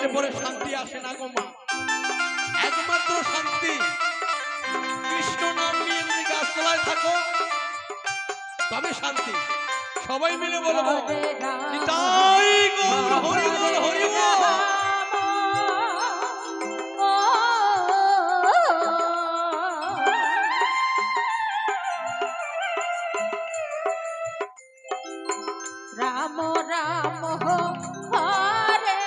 হইলে পরে শান্তি আসে না গো মা। একমাত্র শান্তি কৃষ্ণ নাম নিয়ে যদি গাছতলায় থাকো তবে শান্তি। সবাই মিলে বলবো নিতাই গৌর হরি বল হরি বল। রাম রাম হরে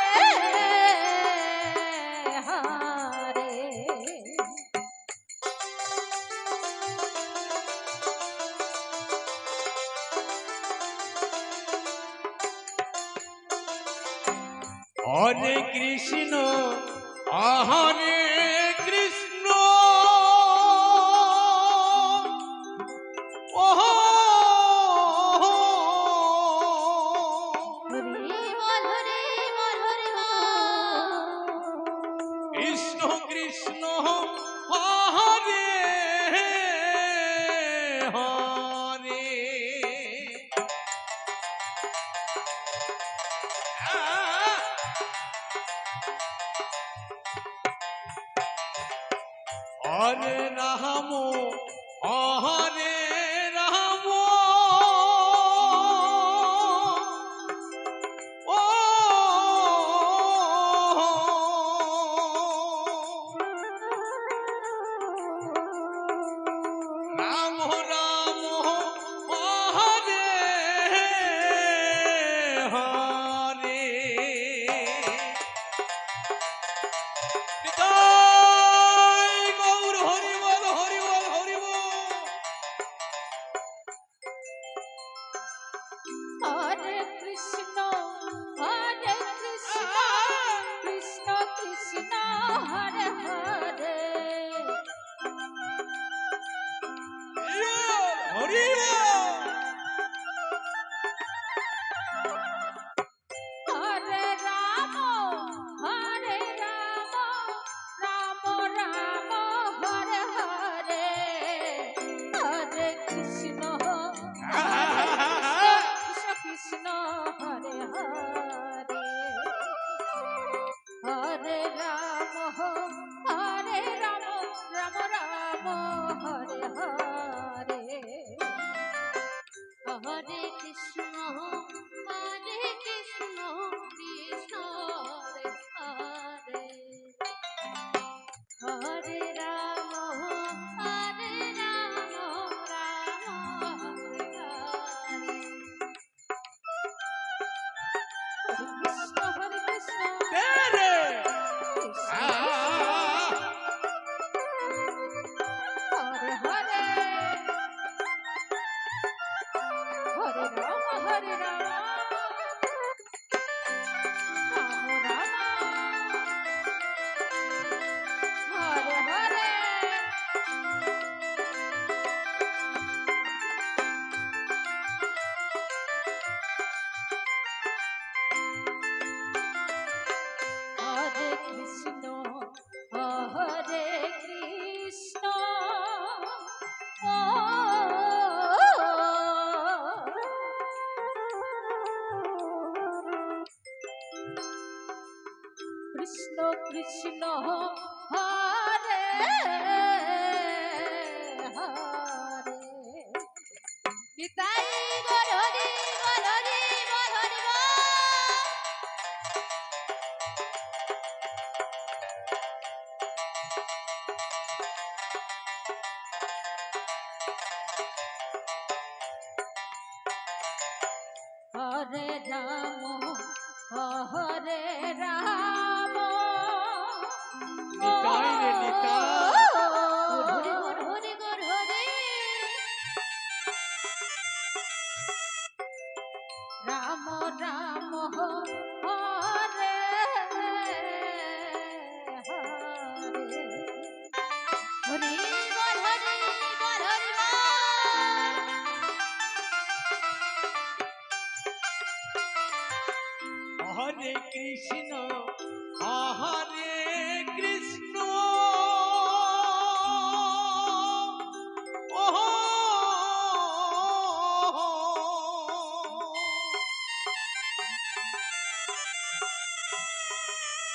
হরে হরে কৃষ্ণ হরে কৃষ্ণ কৃষ্ণ কৃষ্ণ হরে হরে হরে রাম হরে রাম ও রাম রাম হরে হরে নিতাই গৌর হরি বল হরি বল হরি বল। হরে কৃষ্ণ কৃষ্ণ কৃষ্ণ হরে হরে হরি বল হরে রাম রাম রাম হরে হরে হরে কৃষ্ণ কৃষ্ণ হরে হরে হরে রাম রাম রাম হরে হরে হরে কৃষ্ণ কৃষ্ণ হরে হরে হরে রাম রাম রাম হরে হরে হরে কৃষ্ণ তেরে কৃষ্ণ হরে হরে হরে রাম হরে রাম রাম রাম হরে হরে হরে কৃষ্ণ হরে কৃষ্ণ কৃষ্ণ কৃষ্ণ হরে হরে নিতাই গৌর হরি বল হরি বল হরি বল। হরে রাম হরে রাম নিতাই রে নিতাই। হরি হরি হরি রাম রাম হরে হরে হরি বল হরি বল হরি বল। হরে কৃষ্ণ হরে কৃষ্ণ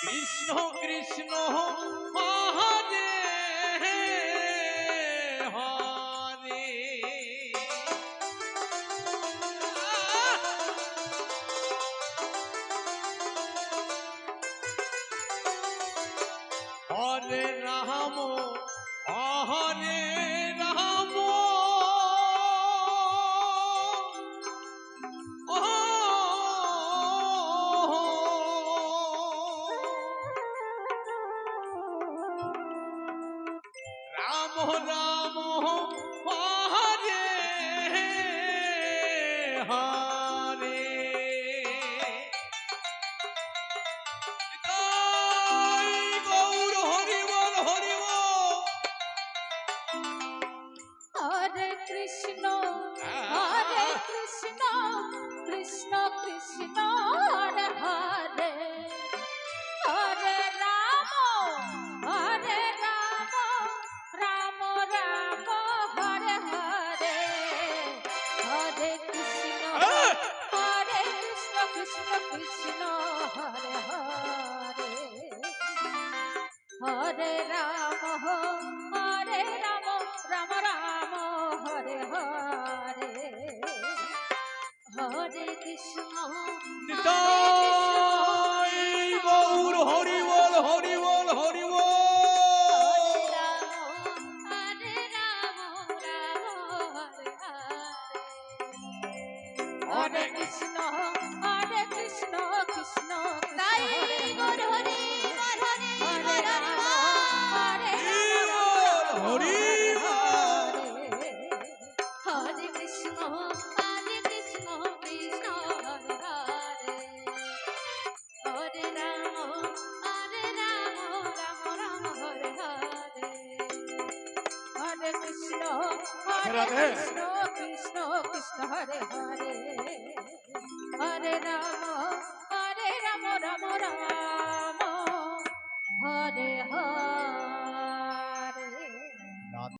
কৃষ্ণ কৃষ্ণ হরে হরে হরে রাম হরে রাম রাম রাম হরে হরে নিতাই গৌর হরি বল হরি বল হরে কৃষ্ণ কৃষ্ণ কৃষ্ণ হরে হরে হরে রাম রাম রাম হরে হরে হরে কৃষ্ণ কৃষ্ণ কৃষ্ণ হরে হরে হরে রাম রাম রাম হরে হরে হরে কৃষ্ণ নিতাই গৌর হরি বল হরি বল হরি বল হরে রাম হরে হরে কৃষ্ণ কৃষ্ণ কৃষ্ণ তাই গৌর হরি হরে রাম হরে হরি হরে কৃষ্ণ কৃষ্ণ হরে হরে হরে রাম রাম হরে হরে হরে কৃষ্ণ রাধে। কৃষ্ণ কৃষ্ণ হরে হরে হরে রাম রাম রাম হরে হরে